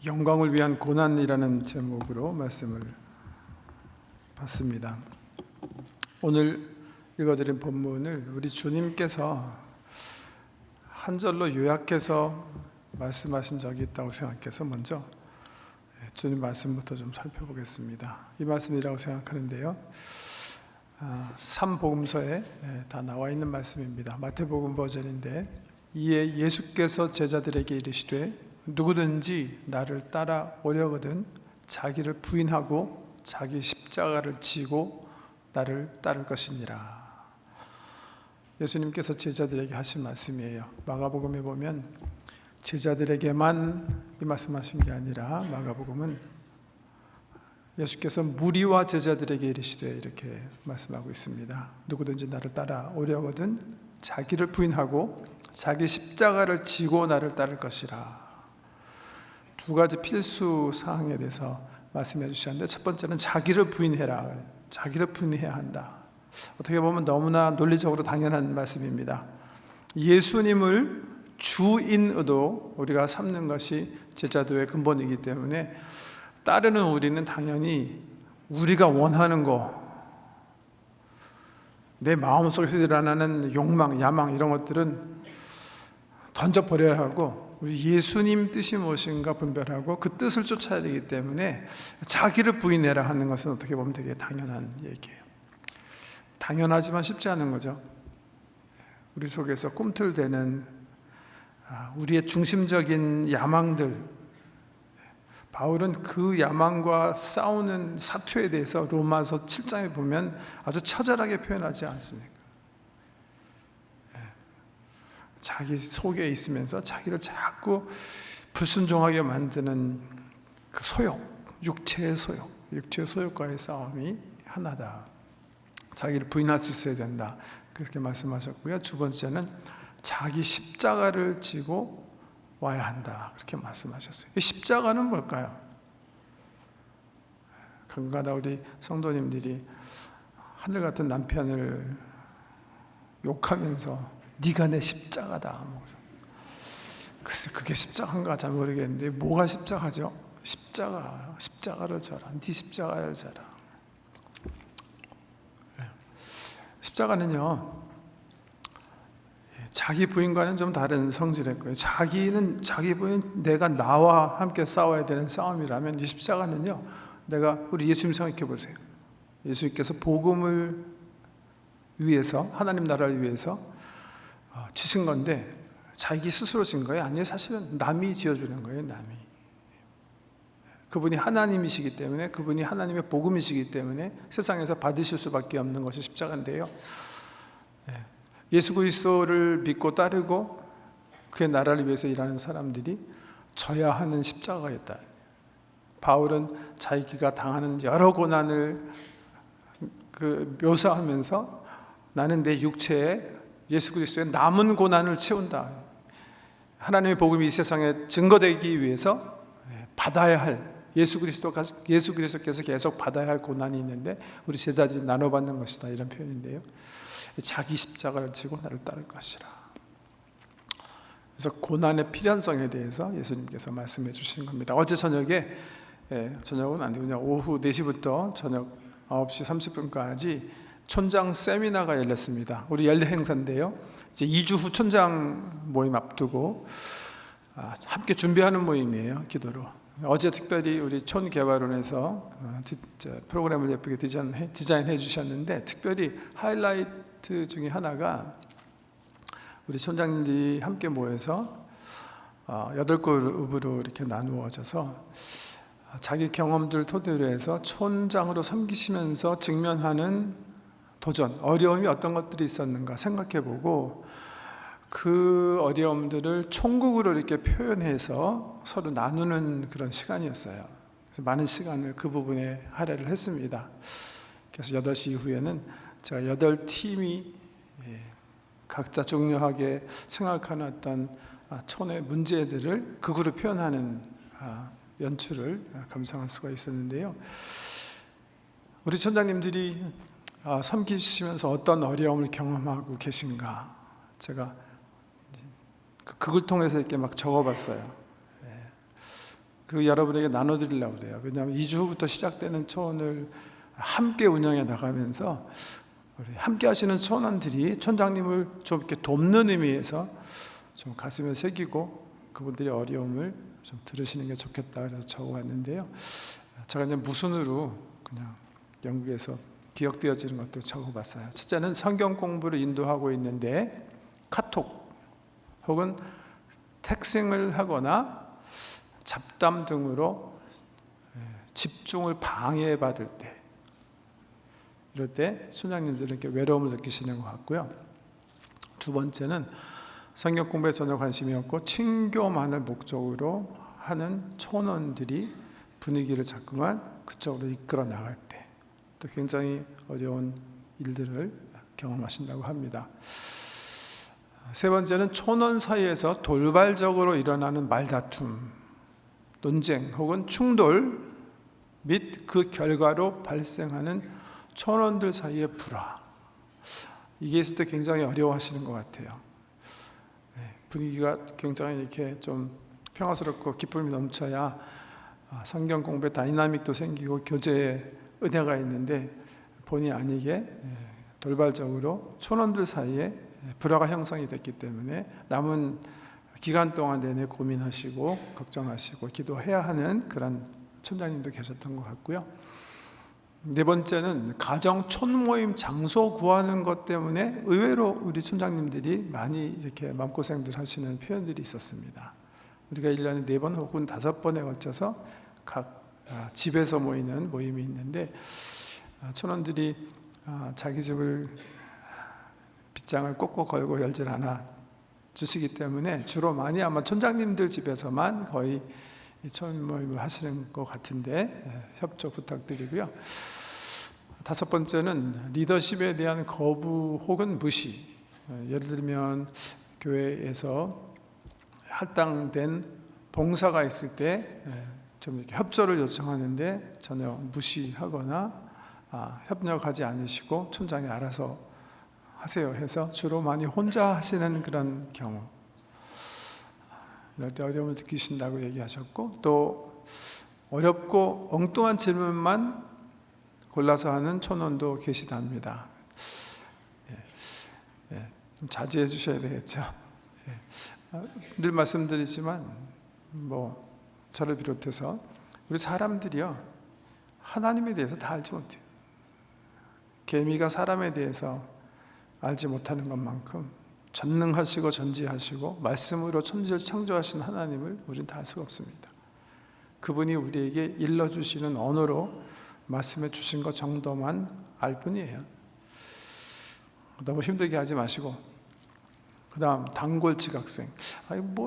영광을 위한 고난이라는 제목으로 말씀을 봤습니다. 오늘 읽어드린 본문을 우리 주님께서 한 절로 요약해서 말씀하신 적이 있다고 생각해서 먼저 주님 말씀부터 좀 살펴보겠습니다. 이 말씀이라고 생각하는데요, 3복음서에 다 나와 있는 말씀입니다. 마태복음 버전인데, 이에 예수께서 제자들에게 이르시되 누구든지 나를 따라오려거든 자기를 부인하고 자기 십자가를 지고 나를 따를 것이니라. 예수님께서 제자들에게 하신 말씀이에요. 마가복음에 보면 제자들에게만 이 말씀하신 게 아니라 마가복음은 예수께서 무리와 제자들에게 이르시되 이렇게 말씀하고 있습니다. 누구든지 나를 따라오려거든 자기를 부인하고 자기 십자가를 지고 나를 따를 것이라. 두 가지 필수 사항에 대해서 말씀해 주셨는데, 첫 번째는 자기를 부인해라. 자기를 부인해야 한다. 어떻게 보면 너무나 논리적으로 당연한 말씀입니다. 예수님을 주인으로 우리가 삼는 것이 제자도의 근본이기 때문에 따르는 우리는 당연히 우리가 원하는 거, 내 마음속에서 일어나는 욕망, 야망 이런 것들은 던져버려야 하고 우리 예수님 뜻이 무엇인가 분별하고 그 뜻을 쫓아야 되기 때문에 자기를 부인해라 하는 것은 어떻게 보면 되게 당연한 얘기예요. 당연하지만 쉽지 않은 거죠. 우리 속에서 꿈틀대는 우리의 중심적인 야망들, 바울은 그 야망과 싸우는 사투에 대해서 로마서 7장에 보면 아주 처절하게 표현하지 않습니까? 자기 속에 있으면서 자기를 자꾸 불순종하게 만드는 그 소욕, 육체의 소욕과의 싸움이 하나다. 자기를 부인할 수 있어야 된다, 그렇게 말씀하셨고요. 두 번째는 자기 십자가를 지고 와야 한다, 그렇게 말씀하셨어요. 이 십자가는 뭘까요? 간간히 우리 성도님들이 하늘 같은 남편을 욕하면서 네가 내 십자가다, 글쎄 그게 십자가인가 잘 모르겠는데 뭐가 십자가죠? 십자가를 져라. 네 십자가를 져라. 십자가는요, 자기 부인과는 좀 다른 성질의 거예요. 자기 부인, 내가 나와 함께 싸워야 되는 싸움이라면 이 십자가는요, 우리 예수님 생각해 보세요. 예수님께서 복음을 위해서, 하나님 나라를 위해서 지신 건데 자기 스스로 진 거예요? 아니요, 사실은 남이 지어주는 거예요. 남이. 그분이 하나님이시기 때문에, 그분이 하나님의 복음이시기 때문에 세상에서 받으실 수밖에 없는 것이 십자가인데요, 예수 그리스도를 믿고 따르고 그의 나라를 위해서 일하는 사람들이 져야 하는 십자가가 있다. 바울은 자기가 당하는 여러 고난을 묘사하면서 나는 내 육체에 예수 그리스도의 남은 고난을 채운다. 하나님의 복음이 이 세상에 증거되기 위해서 받아야 할, 예수 그리스도께서 계속 받아야 할 고난이 있는데 우리 제자들이 나눠받는 것이다, 이런 표현인데요, 자기 십자가를 지고 나를 따를 것이라. 그래서 고난의 필연성에 대해서 예수님께서 말씀해 주신 겁니다. 어제 저녁에, 저녁은 아니군요, 오후 4시부터 저녁 9시 30분까지 촌장 세미나가 열렸습니다. 우리 연례 행사인데요, 이제 2주 후 촌장 모임 앞두고 함께 준비하는 모임이에요, 기도로. 어제 특별히 우리 촌개발원에서 프로그램을 예쁘게 디자인해 주셨는데, 특별히 하이라이트 중에 하나가 우리 촌장님들이 함께 모여서 8그룹으로 이렇게 나누어져서 자기 경험들 토대로 해서 촌장으로 섬기시면서 직면하는 도전, 어려움이 어떤 것들이 있었는가 생각해보고 그 어려움들을 총국으로 이렇게 표현해서 서로 나누는 그런 시간이었어요. 그래서 많은 시간을 그 부분에 할애를 했습니다. 그래서 8시 이후에는 제가 8팀이 각자 중요하게 생각하는 어떤 촌의 문제들을 극으로 표현하는 연출을 감상할 수가 있었는데요, 우리 촌장님들이 섬기시면서 어떤 어려움을 경험하고 계신가, 제가 그걸 통해서 이렇게 막 적어봤어요. 그리고 여러분에게 나눠드리려고 그래요. 왜냐하면 2주 후부터 시작되는 초원을 함께 운영해 나가면서 우리 함께 하시는 초원원들이 촌장님을 좀 이렇게 돕는 의미에서 좀 가슴에 새기고 그분들의 어려움을 좀 들으시는 게 좋겠다 그래서 적어왔는데요. 제가 이제 무순으로 그냥 영국에서 기억되어지는 것도 적어봤어요. 첫째는 성경 공부를 인도하고 있는데 카톡 혹은 텍스팅을 하거나 잡담 등으로 집중을 방해받을 때, 이럴 때 순장님들은 이렇게 외로움을 느끼시는 것 같고요. 두 번째는 성경 공부에 전혀 관심이 없고 친교만을 목적으로 하는 촌원들이 분위기를 자꾸만 그쪽으로 이끌어 나갈 때 또 굉장히 어려운 일들을 경험하신다고 합니다. 세 번째는 촌원 사이에서 돌발적으로 일어나는 말다툼, 논쟁 혹은 충돌 및 그 결과로 발생하는 촌원들 사이의 불화, 이게 있을 때 굉장히 어려워하시는 것 같아요. 분위기가 굉장히 이렇게 좀 평화스럽고 기쁨이 넘쳐야 성경 공부에 다이나믹도 생기고 교제에 은혜가 있는데 본의 아니게 돌발적으로 촌원들 사이에 불화가 형성이 됐기 때문에 남은 기간 동안 내내 고민하시고 걱정하시고 기도해야 하는 그런 촌장님도 계셨던 것 같고요. 네 번째는 가정 촌모임 장소 구하는 것 때문에 의외로 우리 촌장님들이 많이 이렇게 마음고생들 하시는 표현들이 있었습니다. 우리가 1년에 4번 혹은 5번에 걸쳐서 각 집에서 모이는 모임이 있는데 촌원들이 자기 집을 빗장을 꼭꼭 걸고 열질 않아 주시기 때문에 주로 많이 아마 촌장님들 집에서만 거의 촌모임을 하시는 것 같은데 협조 부탁드리고요. 다섯 번째는 리더십에 대한 거부 혹은 무시. 예를 들면 교회에서 할당된 봉사가 있을 때 좀 이렇게 협조를 요청하는데 전혀 무시하거나 협력하지 않으시고 촌장이 알아서 하세요 해서 주로 많이 혼자 하시는 그런 경우, 이럴 때 어려움을 느끼신다고 얘기하셨고, 또 어렵고 엉뚱한 질문만 골라서 하는 촌원도 계시답니다. 좀 자제해 주셔야 되겠죠. 늘 말씀드리지만 저를 비롯해서 우리 사람들이요, 하나님에 대해서 다 알지 못해요. 개미가 사람에 대해서 알지 못하는 것만큼 전능하시고 전지하시고 말씀으로 천지를 창조하신 하나님을 우리는 다 알 수가 없습니다. 그분이 우리에게 일러주시는 언어로 말씀해 주신 것 정도만 알 뿐이에요. 너무 힘들게 하지 마시고, 그 다음 단골 지각생,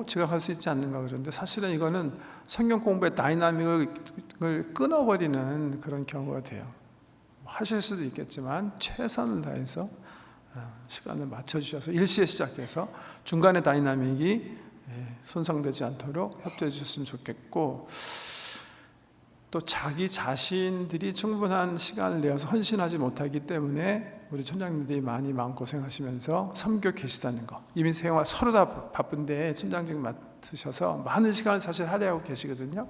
지각할 수 있지 않는가 그러는데 사실은 이거는 성경 공부의 다이나믹을 끊어버리는 그런 경우가 돼요. 하실 수도 있겠지만 최선을 다해서 시간을 맞춰주셔서 일시에 시작해서 중간에 다이나믹이 손상되지 않도록 협조해 주셨으면 좋겠고, 또 자기 자신들이 충분한 시간을 내어서 헌신하지 못하기 때문에 우리 촌장님들이 많이 마음고생하시면서 섬겨 계시다는 거, 이미 생활 서로 다 바쁜데 촌장직 맡으셔서 많은 시간을 사실 할애하고 계시거든요.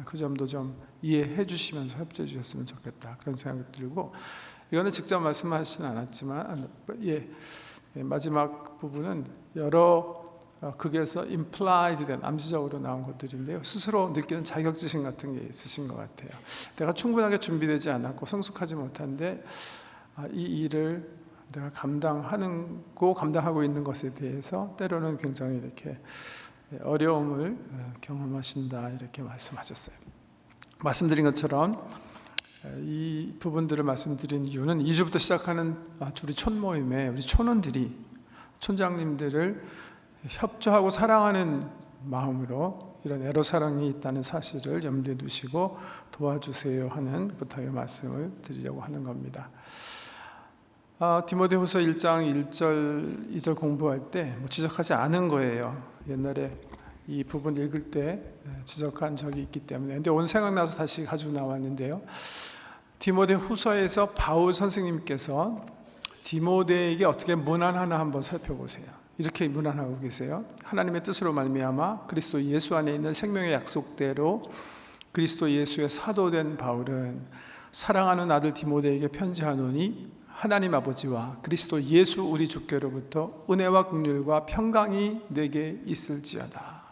그 점도 좀 이해해 주시면서 협조해 주셨으면 좋겠다, 그런 생각이 들고, 이거는 직접 말씀하시진 않았지만 마지막 부분은 여러 극에서 implied 된 암시적으로 나온 것들인데요, 스스로 느끼는 자격지심 같은 게 있으신 것 같아요. 내가 충분하게 준비되지 않았고 성숙하지 못한데 이 일을 내가 감당하고 있는 것에 대해서 때로는 굉장히 이렇게 어려움을 경험하신다, 이렇게 말씀하셨어요. 말씀드린 것처럼 이 부분들을 말씀드린 이유는 2주부터 시작하는 우리 촌모임에 우리 촌원들이 촌장님들을 협조하고 사랑하는 마음으로 이런 애로사랑이 있다는 사실을 염두에 두시고 도와주세요 하는 부탁의 말씀을 드리려고 하는 겁니다. 디모데후서 1장 1절 2절 공부할 때 지적하지 않은 거예요. 옛날에 이 부분 읽을 때 지적한 적이 있기 때문에. 근데 오늘 생각나서 다시 가지고 나왔는데요, 디모데후서에서 바울 선생님께서 디모데에게 어떻게 문안하나 한번 살펴보세요. 이렇게 문안하고 계세요. 하나님의 뜻으로 말미암아 그리스도 예수 안에 있는 생명의 약속대로 그리스도 예수의 사도된 바울은 사랑하는 아들 디모데에게 편지하노니 하나님 아버지와 그리스도 예수 우리 주께로부터 은혜와 긍휼과 평강이 내게 있을지어다.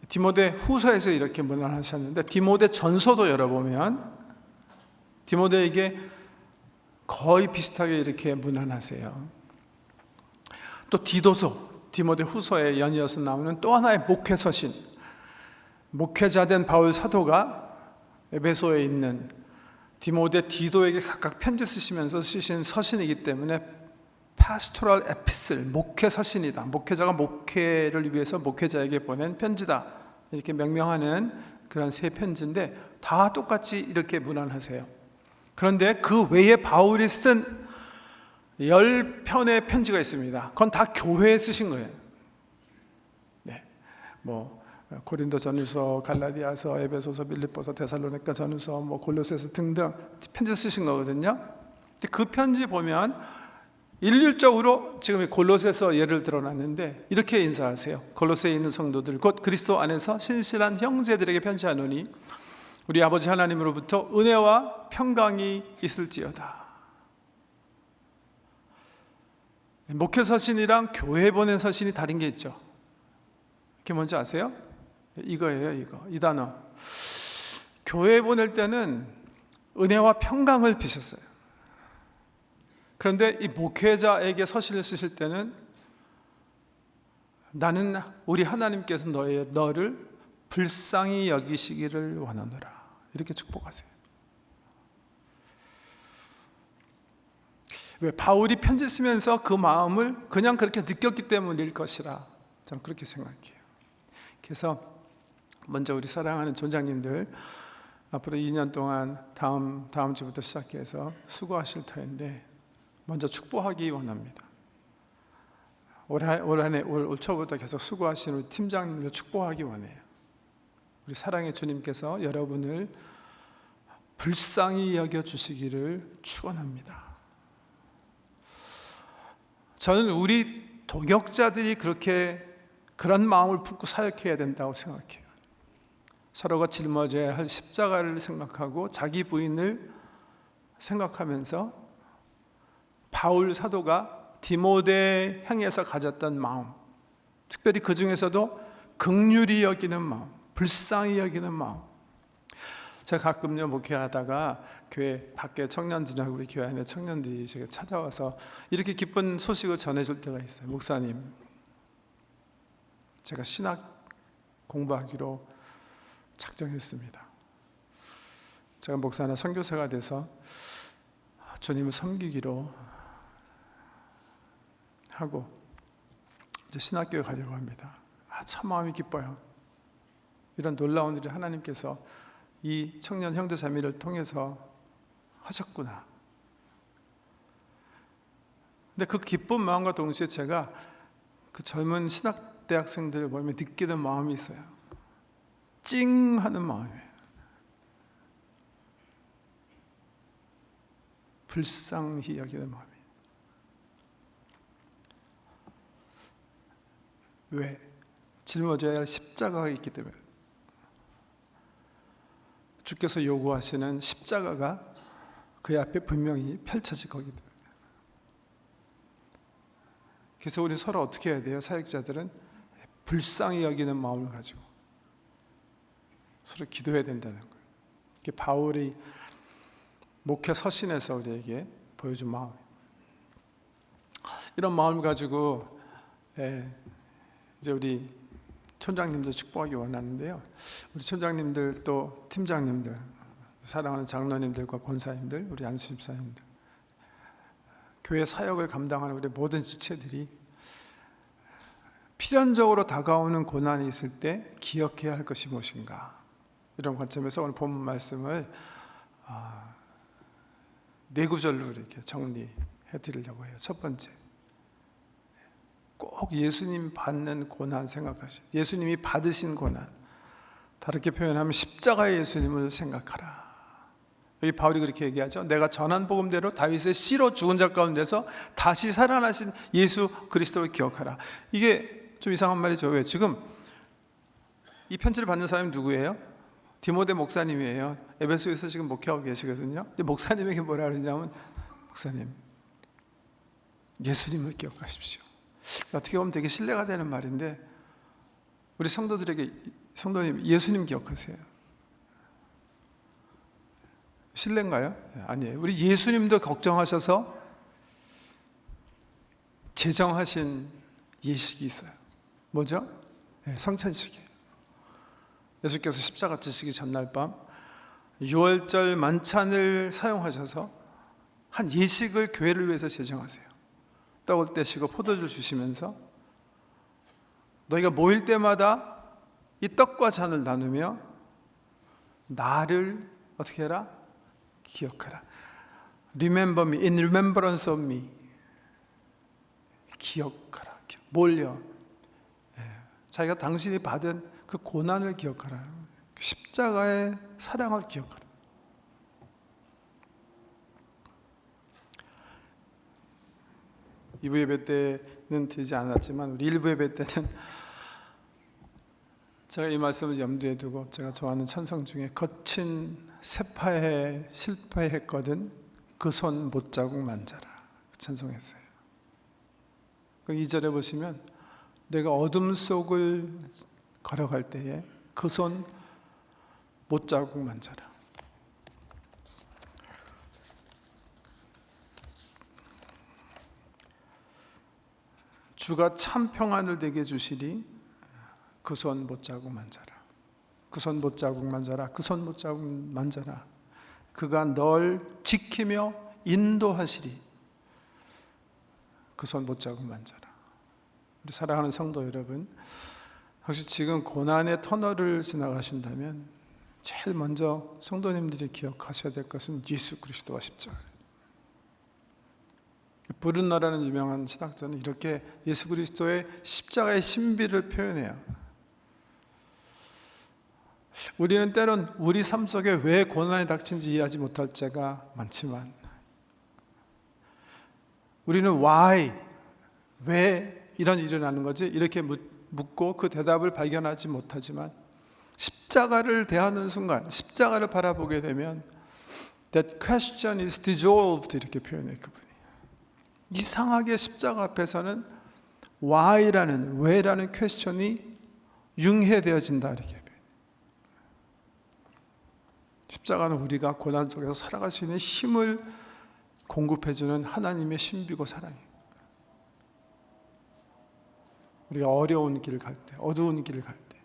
디모데 후서에서 이렇게 문안하셨는데 디모데 전서도 열어보면 디모데에게 거의 비슷하게 이렇게 문안하세요. 또 디도서, 디모데 후서에 연이어서 나오는 또 하나의 목회 서신, 목회자된 바울 사도가 에베소에 있는 디모데, 디도에게 각각 편지 쓰시면서 쓰신 서신이기 때문에 pastoral epistle, 목회 서신이다. 목회자가 목회를 위해서 목회자에게 보낸 편지다. 이렇게 명명하는 그런 세 편지인데 다 똑같이 이렇게 문안하세요. 그런데 그 외에 바울이 쓴 10편의 편지가 있습니다. 그건 다 교회에 쓰신 거예요. 네, 고린도 전후서, 갈라디아서, 에베소서, 빌립보서, 데살로니가 전후서, 골로새서 등등 편지 쓰신 거거든요. 근데 그 편지 보면 일률적으로 지금 골로새서 예를 들어놨는데 이렇게 인사하세요. 골로새에 있는 성도들 곧 그리스도 안에서 신실한 형제들에게 편지하노니 우리 아버지 하나님으로부터 은혜와 평강이 있을지어다. 목회 서신이랑 교회 보낸 서신이 다른 게 있죠. 그게 뭔지 아세요? 이거예요, 이거. 이 단어. 교회 보낼 때는 은혜와 평강을 비셨어요. 그런데 이 목회자에게 서신을 쓰실 때는 나는 우리 하나님께서 너를 불쌍히 여기시기를 원하노라. 이렇게 축복하세요. 왜? 바울이 편지 쓰면서 그 마음을 그냥 그렇게 느꼈기 때문일 것이라 저는 그렇게 생각해요. 그래서 먼저 우리 사랑하는 존장님들 앞으로 2년 동안 다음 주부터 시작해서 수고하실 터인데 먼저 축복하기 원합니다. 올 초부터 계속 수고하시는 우리 팀장님들 축복하기 원해요. 우리 사랑의 주님께서 여러분을 불쌍히 여겨주시기를 축원합니다. 저는 우리 동역자들이 그런 마음을 품고 사역해야 된다고 생각해요. 서로가 짊어져야 할 십자가를 생각하고 자기 부인을 생각하면서 바울 사도가 디모데 향해서 가졌던 마음, 특별히 그 중에서도 긍휼히 여기는 마음, 불쌍히 여기는 마음. 제가 가끔요 목회하다가 교회 밖에 청년들하고 우리 교회 안에 청년들이 제가 찾아와서 이렇게 기쁜 소식을 전해줄 때가 있어요. 목사님, 제가 신학 공부하기로 작정했습니다. 제가 목사나 선교사가 돼서 주님을 섬기기로 하고 이제 신학교에 가려고 합니다. 참 마음이 기뻐요. 이런 놀라운 일을 하나님께서 이 청년 형제자매를 통해서 하셨구나. 근데 그 기쁜 마음과 동시에 제가 그 젊은 신학대학생들을 보면 느끼는 마음이 있어요. 찡 하는 마음이에요. 불쌍히 여기는 마음이에요. 왜? 짊어져야 할 십자가가 있기 때문에. 주께서 요구하시는 십자가가 그 앞에 분명히 펼쳐질 거기 때문에. 그래서 우리 서로 어떻게 해야 돼요? 사역자들은 불쌍히 여기는 마음을 가지고 서로 기도해야 된다는 거예요. 이게 바울이 목회 서신에서 우리에게 보여준 마음이에요. 이런 마음을 가지고 이제 우리 촌장님들 축복하기 원하는데요. 우리 촌장님들 또 팀장님들, 사랑하는 장로님들과 권사님들, 우리 안수집사님들, 교회 사역을 감당하는 우리 모든 지체들이 필연적으로 다가오는 고난이 있을 때 기억해야 할 것이 무엇인가, 이런 관점에서 오늘 본문 말씀을 4구절로 이렇게 정리해 드리려고 해요. 첫 번째, 꼭 예수님 받는 고난 생각하시오. 예수님이 받으신 고난, 다르게 표현하면 십자가의 예수님을 생각하라. 여기 바울이 그렇게 얘기하죠. 내가 전한 복음대로 다윗의 씨로 죽은 자 가운데서 다시 살아나신 예수 그리스도를 기억하라. 이게 좀 이상한 말이죠. 왜? 지금 이 편지를 받는 사람이 누구예요? 디모데 목사님이에요. 에베소에서 지금 목회하고 계시거든요. 근데 목사님에게 뭐라 그러냐면, 목사님, 예수님을 기억하십시오. 어떻게 보면 되게 신뢰가 되는 말인데, 우리 성도들에게, 성도님, 예수님 기억하세요. 신뢰인가요? 아니에요. 우리 예수님도 걱정하셔서 제정하신 예식이 있어요. 뭐죠? 성찬식이에요. 예수께서 십자가 지시기 전날 밤 유월절 만찬을 사용하셔서 한 예식을 교회를 위해서 제정하세요. 떡을 떼시고 포도주를 주시면서 너희가 모일 때마다 이 떡과 잔을 나누며 나를 어떻게 해라? 기억하라. Remember me, in remembrance of me. 기억하라. 몰려. 자기가 당신이 받은 그 고난을 기억하라. 십자가의 사랑을 기억하라. 이부 예배 때는 되지 않았지만 우리 일부 예배 때는 제가 이 말씀을 염두에 두고 제가 좋아하는 찬송 중에 거친 세파에 실패했거든 그 손 못자국 만져라 찬송했어요. 그 2절에 보시면 내가 어둠 속을 걸어갈 때에 그 손 못자국 만져라. 주가 참 평안을 내게 주시리 그 손 못자국 만져라. 그 손 못자국 만져라. 그 손 못자국 만져라. 그가 널 지키며 인도하시리 그 손 못자국 만져라. 우리 사랑하는 성도 여러분, 혹시 지금 고난의 터널을 지나가신다면 제일 먼저 성도님들이 기억하셔야 될 것은 예수 그리스도와 십자가예요. 브룬너라는 유명한 신학자는 이렇게 예수 그리스도의 십자가의 신비를 표현해요. 우리는 때론 우리 삶 속에 왜 고난이 닥친지 이해하지 못할 때가 많지만 우리는 why, 왜 이런 일이 일어나는 거지? 이렇게 묻고 그 대답을 발견하지 못하지만 십자가를 대하는 순간, 십자가를 바라보게 되면 That question is dissolved 이렇게 표현해요. 그분이 이상하게 십자가 앞에서는 why라는, 왜라는 퀘스천이 융해되어진다 이렇게. 십자가는 우리가 고난 속에서 살아갈 수 있는 힘을 공급해주는 하나님의 신비고 사랑이에요. 우리가 어려운 길을 갈 때, 어두운 길을 갈 때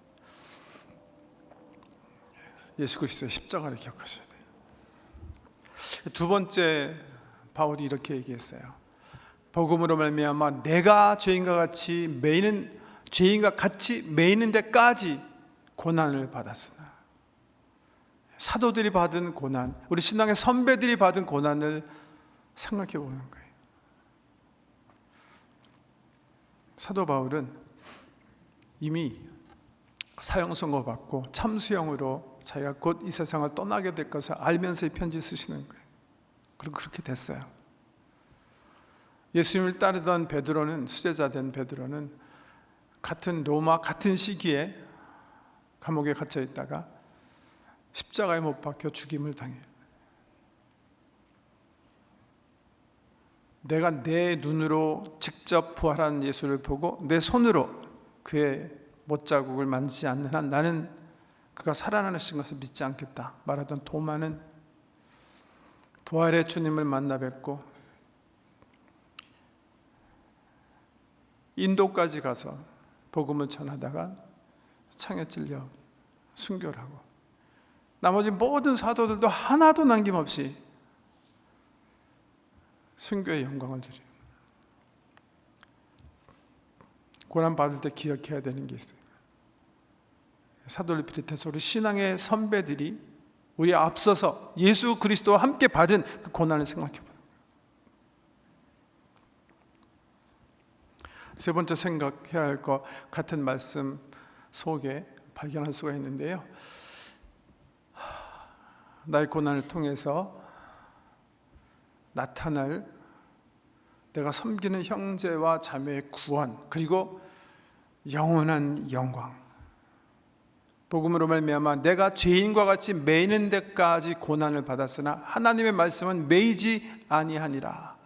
예수 그리스도의 십자가를 기억하셔야 돼요. 두 번째, 바울이 이렇게 얘기했어요. 복음으로 말미암아 내가 죄인과 같이 매이는 데까지 고난을 받았으나, 사도들이 받은 고난, 우리 신앙의 선배들이 받은 고난을 생각해 보는 거예요. 사도 바울은 이미 사형 선고 받고 참수형으로 자기가 곧 이 세상을 떠나게 될 것을 알면서 이 편지 쓰시는 거예요. 그리고 그렇게 됐어요. 예수님을 따르던 베드로는, 수제자 된 베드로는 같은 로마 같은 시기에 감옥에 갇혀 있다가 십자가에 못 박혀 죽임을 당해요. 내가 내 눈으로 직접 부활한 예수를 보고 내 손으로 그의 못자국을 만지지 않는 한 나는 그가 살아나신 것을 믿지 않겠다 말하던 도마는 부활의 주님을 만나 뵙고 인도까지 가서 복음을 전하다가 창에 찔려 순교를 하고, 나머지 모든 사도들도 하나도 남김없이 순교의 영광을 드려요. 고난 받을 때 기억해야 되는 게 있어요. 사도를 비롯해서 우리 신앙의 선배들이 우리 앞서서 예수 그리스도와 함께 받은 그 고난을 생각해 봐요. 세 번째 생각해야 할 것 같은 말씀 속에 발견할 수가 있는데요. 나의 고난을 통해서 나타날 내가 섬기는 형제와 자매의 구원, 그리고 영원한 영광. 복음으로 말미암아 내가 죄인과 같이 매이는 데까지 고난을 받았으나 하나님의 말씀은 매이지 아니하니라.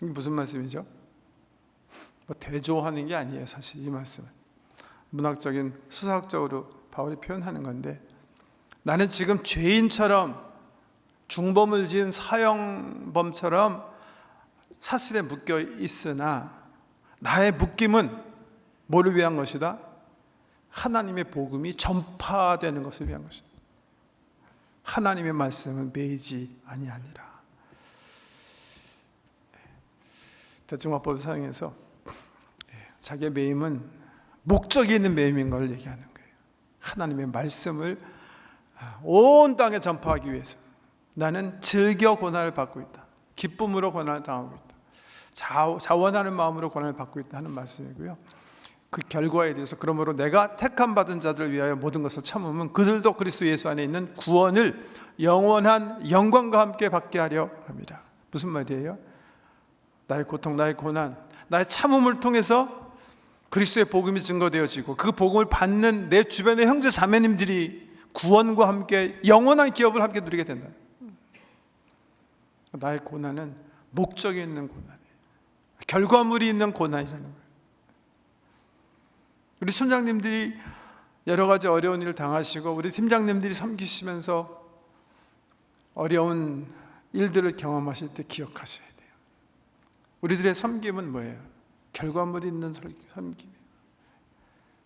이게 무슨 말씀이죠? 뭐 대조하는 게 아니에요. 사실 이 말씀은 문학적인 수사학적으로 바울이 표현하는 건데, 나는 지금 죄인처럼 중범을 지은 사형범처럼 사슬에 묶여 있으나 나의 묶임은 뭐를 위한 것이다? 하나님의 복음이 전파되는 것을 위한 것이다. 하나님의 말씀은 매이지 아니하니라. 대중화법을 사용해서 자기의 매임은 목적이 있는 매임인 걸 얘기하는 거예요. 하나님의 말씀을 온 땅에 전파하기 위해서 나는 즐겨 고난을 받고 있다. 기쁨으로 고난을 당하고 있다. 자원하는 마음으로 고난을 받고 있다 하는 말씀이고요. 그 결과에 대해서 그러므로 내가 택함 받은 자들을 위하여 모든 것을 참으면 그들도 그리스도 예수 안에 있는 구원을 영원한 영광과 함께 받게 하려 합니다. 무슨 말이에요? 나의 고통, 나의 고난, 나의 참음을 통해서 그리스도의 복음이 증거되어지고 그 복음을 받는 내 주변의 형제 자매님들이 구원과 함께 영원한 기업을 함께 누리게 된다. 나의 고난은 목적이 있는 고난이에요. 결과물이 있는 고난이라는 거예요. 우리 순장님들이 여러 가지 어려운 일을 당하시고 우리 팀장님들이 섬기시면서 어려운 일들을 경험하실 때 기억하셔야 돼요. 우리들의 섬김은 뭐예요? 결과물이 있는 섬김이에요.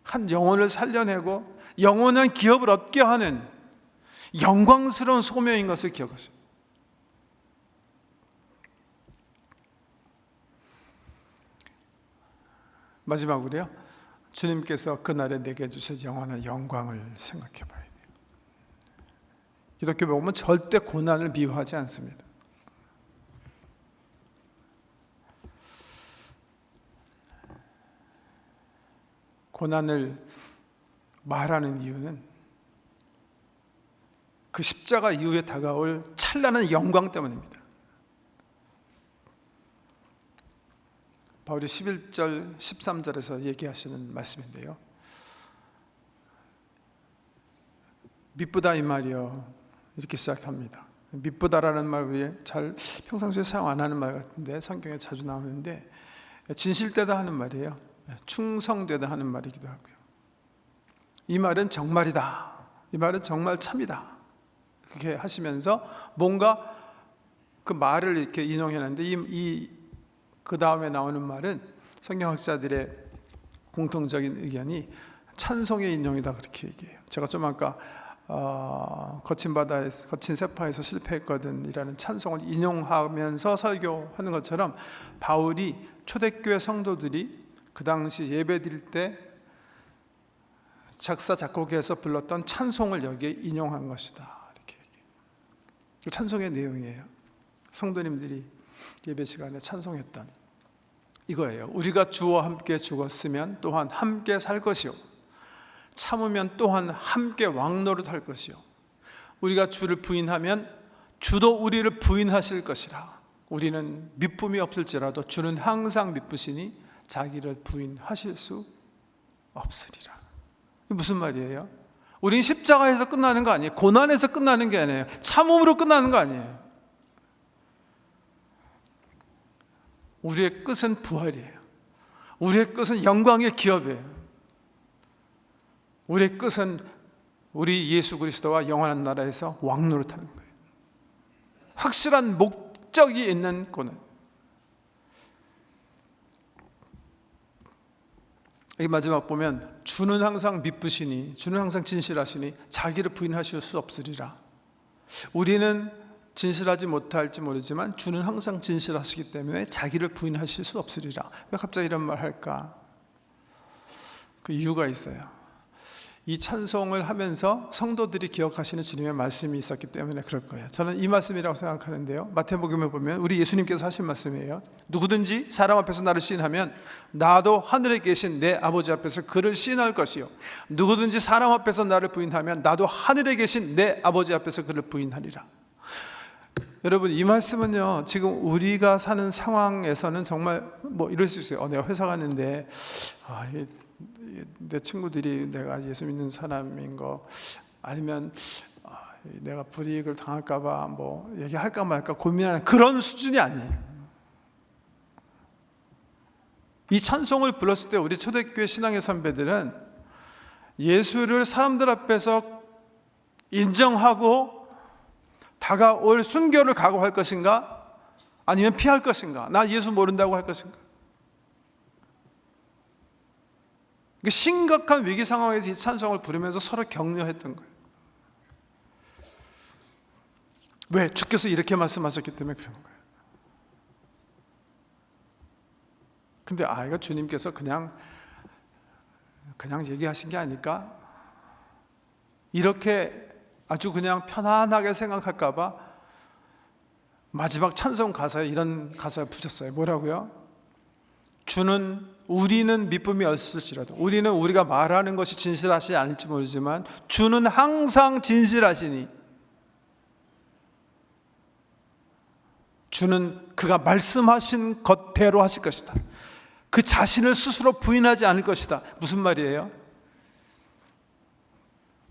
한 영혼을 살려내고 영원한 기업을 얻게 하는 영광스러운 소명인 것을 기억하세요. 마지막으로요, 주님께서 그날에 내게 주실 영원한 영광을 생각해 봐야 돼요. 기독교 복음은 절대 고난을 미워하지 않습니다. 고난을 말하는 이유는 그 십자가 이후에 다가올 찬란한 영광 때문입니다. 바울이 11절, 13절에서 얘기하시는 말씀인데요. 미쁘다 이 말이요, 이렇게 시작합니다. 미쁘다라는 말 우리 잘 평상시에 사용 안 하는 말 같은데 성경에 자주 나오는데, 진실되다 하는 말이에요. 충성되다 하는 말이기도 하고요. 이 말은 정말이다, 이 말은 정말 참이다, 그렇게 하시면서 뭔가 그 말을 이렇게 인용해놨는데, 그 다음에 나오는 말은 성경학자들의 공통적인 의견이 찬송의 인용이다, 그렇게 얘기해요. 제가 좀 아까 거친 바다에서, 거친 세파에서 실패했거든 이라는 찬송을 인용하면서 설교하는 것처럼 바울이 초대교회 성도들이 그 당시 예배 드릴 때 작사 작곡해서 불렀던 찬송을 여기에 인용한 것이다, 이렇게 얘기해요. 그 찬송의 내용이에요. 성도님들이 예배 시간에 찬송했던 이거예요. 우리가 주와 함께 죽었으면 또한 함께 살 것이요, 참으면 또한 함께 왕노릇할 것이요, 우리가 주를 부인하면 주도 우리를 부인하실 것이라. 우리는 미품이 없을지라도 주는 항상 미쁘시니 자기를 부인하실 수 없으리라. 무슨 말이에요? 우린 십자가에서 끝나는 거 아니에요. 고난에서 끝나는 게 아니에요. 참음으로 끝나는 거 아니에요. 우리의 끝은 부활이에요. 우리의 끝은 영광의 기업이에요. 우리의 끝은 우리 예수 그리스도와 영원한 나라에서 왕노릇하는 거예요. 확실한 목적이 있는 고난. 이 마지막 보면 주는 항상 미쁘시니, 주는 항상 진실하시니 자기를 부인하실 수 없으리라. 우리는 진실하지 못할지 모르지만 주는 항상 진실하시기 때문에 자기를 부인하실 수 없으리라. 왜 갑자기 이런 말 할까? 그 이유가 있어요. 이 찬송을 하면서 성도들이 기억하시는 주님의 말씀이 있었기 때문에 그럴 거예요. 저는 이 말씀이라고 생각하는데요, 마태복음에 보면 우리 예수님께서 하신 말씀이에요. 누구든지 사람 앞에서 나를 시인하면 나도 하늘에 계신 내 아버지 앞에서 그를 시인할 것이요, 누구든지 사람 앞에서 나를 부인하면 나도 하늘에 계신 내 아버지 앞에서 그를 부인하리라. 여러분, 이 말씀은요, 지금 우리가 사는 상황에서는 정말 뭐 이럴 수 있어요. 내가 회사 갔는데 내 친구들이 내가 예수 믿는 사람인 거 아니면 내가 불이익을 당할까 봐 뭐 얘기할까 말까 고민하는 그런 수준이 아니에요. 이 찬송을 불렀을 때 우리 초대교회 신앙의 선배들은 예수를 사람들 앞에서 인정하고 다가올 순교를 각오할 것인가, 아니면 피할 것인가, 나 예수 모른다고 할 것인가. 심각한 위기 상황에서 이 찬송을 부르면서 서로 격려했던 거예요. 왜? 주께서 이렇게 말씀하셨기 때문에 그런 거예요. 근데 이거 주님께서 그냥 얘기하신 게 아닐까? 이렇게 아주 그냥 편안하게 생각할까 봐 마지막 찬송 가사에 이런 가사를 붙였어요. 뭐라고요? 우리는 미쁨이 없을지라도, 우리는 우리가 말하는 것이 진실하지 않을지 모르지만 주는 항상 진실하시니, 주는 그가 말씀하신 것대로 하실 것이다. 그 자신을 스스로 부인하지 않을 것이다. 무슨 말이에요?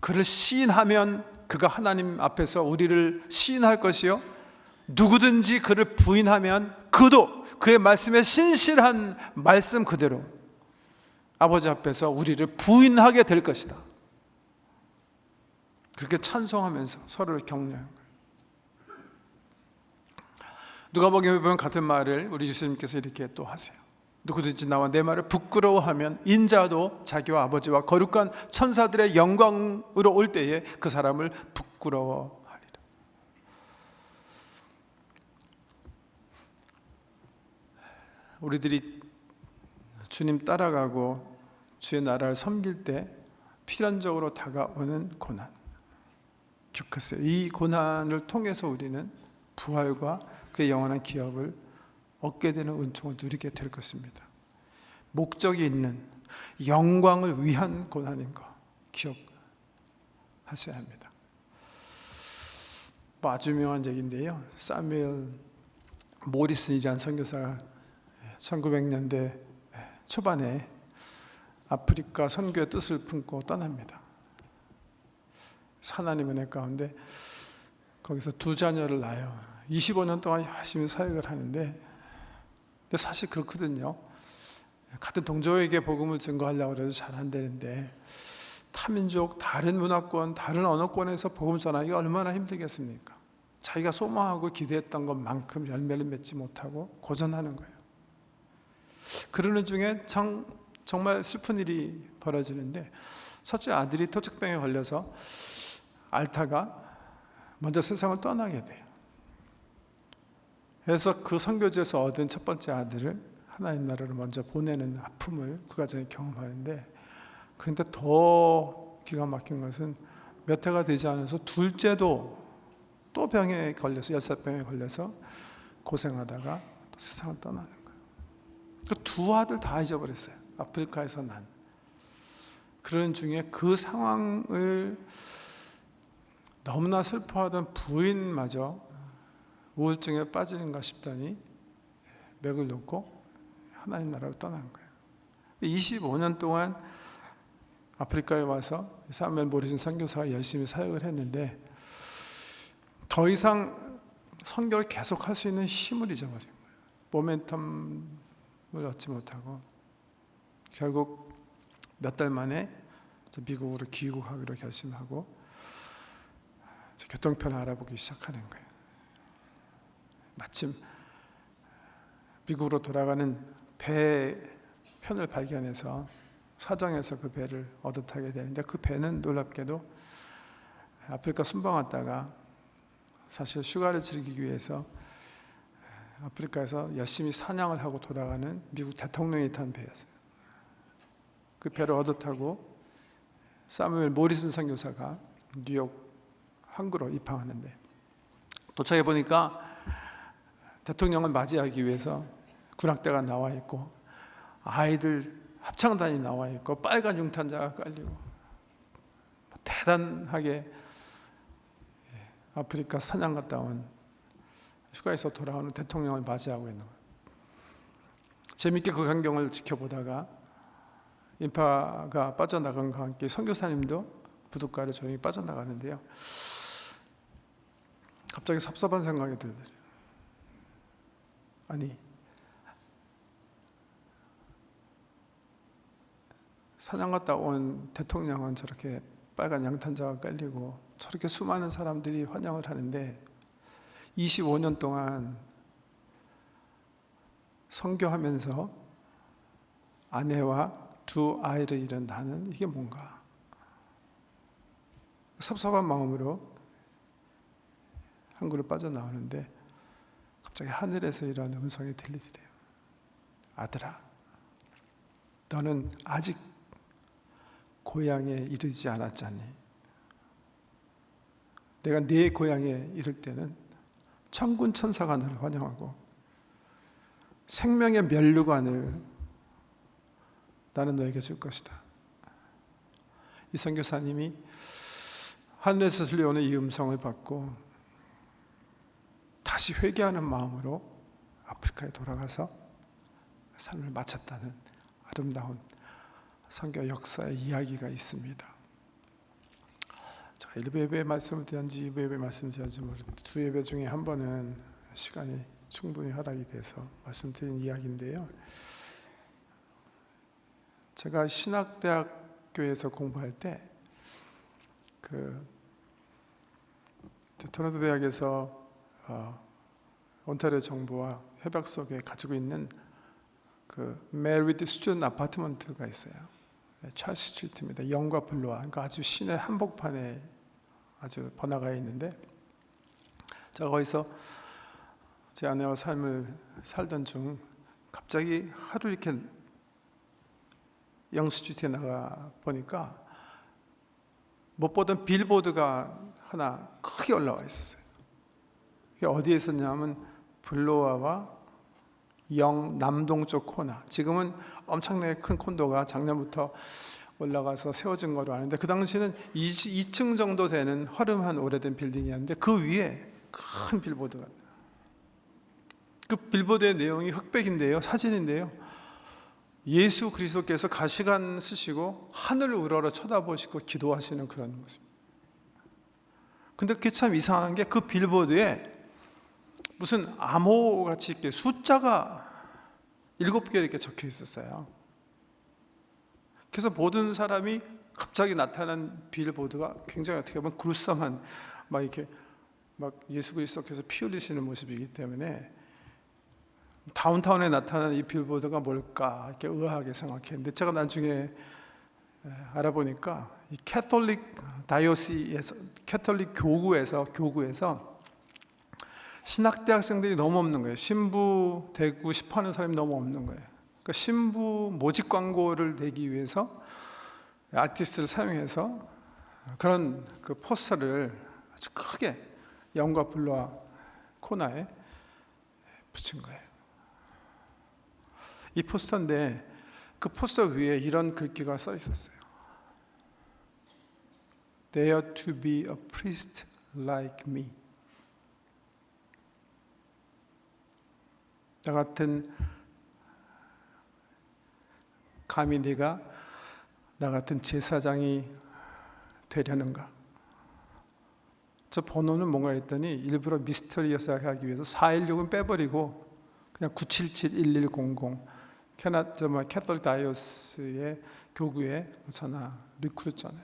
그를 시인하면 그가 하나님 앞에서 우리를 시인할 것이요, 누구든지 그를 부인하면 그도 그의 말씀에 신실한 말씀 그대로 아버지 앞에서 우리를 부인하게 될 것이다. 그렇게 찬송하면서 서로를 격려한 거예요. 누가복음에 보면 같은 말을 우리 예수님께서 이렇게 또 하세요. 누구든지 나와 내 말을 부끄러워하면 인자도 자기와 아버지와 거룩한 천사들의 영광으로 올 때에 그 사람을 부끄러워하리라. 우리들이 주님 따라가고 주의 나라를 섬길 때 필연적으로 다가오는 고난, 기억하세요. 이 고난을 통해서 우리는 부활과 그의 영원한 기업을 얻게 되는 은총을 누리게 될 것입니다. 목적이 있는 영광을 위한 고난인 거 기억하셔야 합니다. 아주 유명한 얘기인데요, 사무엘 모리슨이라는 선교사가 1900년대 초반에 아프리카 선교의 뜻을 품고 떠납니다. 하나님 은혜 가운데 거기서 두 자녀를 낳아요. 25년 동안 열심히 사역을 하는데, 근데 사실 그렇거든요. 같은 동족에게 복음을 증거하려고 해도 잘 안 되는데, 타민족, 다른 문화권, 다른 언어권에서 복음 전하기가 얼마나 힘들겠습니까? 자기가 소망하고 기대했던 것만큼 열매를 맺지 못하고 고전하는 거예요. 그러는 중에 정말 슬픈 일이 벌어지는데, 첫째 아들이 토축병에 걸려서 앓다가 먼저 세상을 떠나게 돼요. 그래서 그 선교지에서 얻은 첫 번째 아들을 하나님 나라로 먼저 보내는 아픔을 그 가정에 경험하는데, 그런데 더 기가 막힌 것은 몇 해가 되지 않아서 둘째도 또 병에 걸려서, 열사병에 걸려서 고생하다가 또 세상을 떠나는 거예요. 두 아들 다 잊어버렸어요. 아프리카에서 난. 그런 중에 그 상황을 너무나 슬퍼하던 부인마저 우울증에 빠지는가 싶더니 맥을 놓고 하나님 나라로 떠난 거예요. 25년 동안 아프리카에 와서 사무엘 모리슨 선교사가 열심히 사역을 했는데 더 이상 선교를 계속할 수 있는 힘을 잊어버린 거예요. 모멘텀을 얻지 못하고 결국 몇 달 만에 미국으로 귀국하기로 결심하고 교통편을 알아보기 시작하는 거예요. 마침 미국으로 돌아가는 배 편을 발견해서 사정해서 그 배를 얻어 타게 되는데, 그 배는 놀랍게도 아프리카 순방 왔다가 사실 휴가를 즐기기 위해서 아프리카에서 열심히 사냥을 하고 돌아가는 미국 대통령이 탄 배였어요. 그 배를 얻어 타고 사무엘 모리슨 선교사가 뉴욕 항구로 입항하는데, 도착해 보니까 대통령을 맞이하기 위해서 군악대가 나와 있고 아이들 합창단이 나와 있고 빨간 융탄자가 깔리고 대단하게 아프리카 사냥 갔다 온 휴가에서 돌아오는 대통령을 맞이하고 있는 거예요. 재밌게 그 광경을 지켜보다가 인파가 빠져나간 것과 함께 선교사님도 부둣가를 조용히 빠져나가는데요, 갑자기 섭섭한 생각이 들더래요. 아니, 사냥 갔다 온 대통령은 저렇게 빨간 양탄자가 깔리고 저렇게 수많은 사람들이 환영을 하는데 25년 동안 선교하면서 아내와 두 아이를 잃은 나는 이게 뭔가, 섭섭한 마음으로 항구를 빠져나오는데 갑자기 하늘에서 이런 음성이 들리더래요. 아들아, 너는 아직 고향에 이르지 않았잖니. 내가 네 고향에 이를 때는 천군 천사가 너를 환영하고 생명의 면류관을 나는 너에게 줄 것이다. 이 선교사님이 하늘에서 들려오는 이 음성을 받고 다시 회개하는 마음으로 아프리카에 돌아가서 삶을 마쳤다는 아름다운 선교 역사의 이야기가 있습니다. 제가 1예배 말씀을 드렸는지 2예배 말씀을 드렸는지 모르겠는데 2예배 중에 한 번은 시간이 충분히 허락이 돼서 말씀드린 이야기인데요, 제가 신학대학교에서 공부할 때 토론토 대학에서 온타리오 정부와 협약 속에 가지고 있는 메리트 스튜던트 아파트먼트가 있어요. 찰스 스트리트입니다. 영과 블루와, 그러니까 아주 시내 한복판에 아주 번화가에 있는데, 제가 거기서 제 아내와 삶을 살던 중 갑자기 하루 이렇게 영 스트리트에 나가 보니까 못 보던 빌보드가 하나 크게 올라와 있었어요. 이게 어디에 있었냐면 블로와와 영 남동쪽 코너, 지금은 엄청나게 큰 콘도가 작년부터 올라가서 세워진 거로 아는데 그 당시에는 2층 정도 되는 허름한 오래된 빌딩이었는데 그 위에 큰 빌보드가, 그 빌보드의 내용이 흑백인데요, 사진인데요, 예수 그리스도께서 가시관 쓰시고 하늘을 우러러 쳐다보시고 기도하시는 그런 모습. 근데 그게 참 이상한 게 그 빌보드에 무슨 암호같이 이렇게 숫자가 7개 이렇게 적혀 있었어요. 그래서 모든 사람이 갑자기 나타난 빌보드가 굉장히 어떻게 보면 굴성한 이렇게 예수 그리스도께서 피 흘리시는 모습이기 때문에 다운타운에 나타난 이 빌보드가 뭘까 이렇게 의아하게 생각했는데, 제가 나중에 알아보니까 이 캐톨릭 다이오시에서, 캐톨릭 교구에서 신학대학생들이 너무 없는 거예요. 신부 되고 싶어하는 사람이 너무 없는 거예요. 그러니까 신부 모집 광고를 내기 위해서 아티스트를 사용해서 그런 포스터를 아주 크게 영과 블루와 코너에 붙인 거예요. 이 포스터인데 그 포스터 위에 이런 글귀가 써 있었어요. Dare to be a priest like me. 나 같은, 감히 네가 나 같은 제사장이 되려는가? 저 번호는 뭔가 했더니 일부러 미스터리어스하게 하기 위해서 416은 빼버리고 그냥 977-1100 캐톨릭 다이오스의 교구에 전화 리크루트 전화.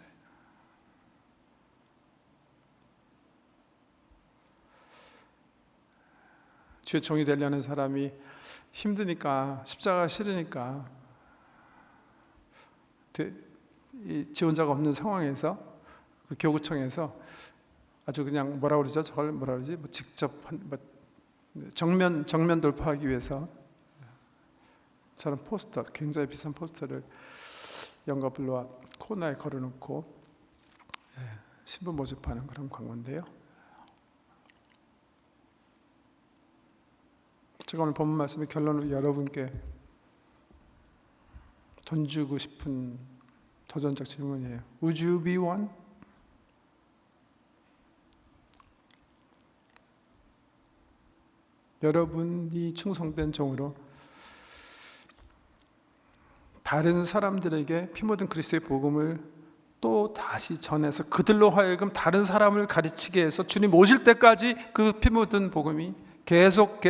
주의 종이 되려는 사람이 힘드니까, 십자가 싫으니까, 지원자가 없는 상황에서 그 교구청에서 아주 그냥 뭐라 그러죠? 저걸 뭐라 그러지? 직접 정면 돌파하기 위해서 저런 포스터, 굉장히 비싼 포스터를 영과 블루와 코너에 걸어놓고 신부 모집하는 그런 광고인데요. 제가 오늘 본문 말씀의 결론으로 여러분께 던지고 싶은 도전적 질문이에요. Would you be one? 여러분이 충성된 종으로 다른 사람들에게 피 묻은 그리스도의 복음을 또 다시 전해서 그들로 하여금 다른 사람을 가르치게 해서 주님 오실 때까지 그 피 묻은 복음이 계속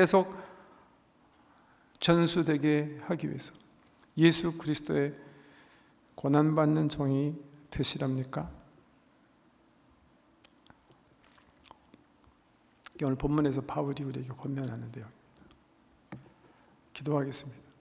전수되게 하기 위해서 예수 그리스도의 고난받는 종이 되시랍니까? 오늘 본문에서 바울이 우리에게 권면하는데요. 기도하겠습니다.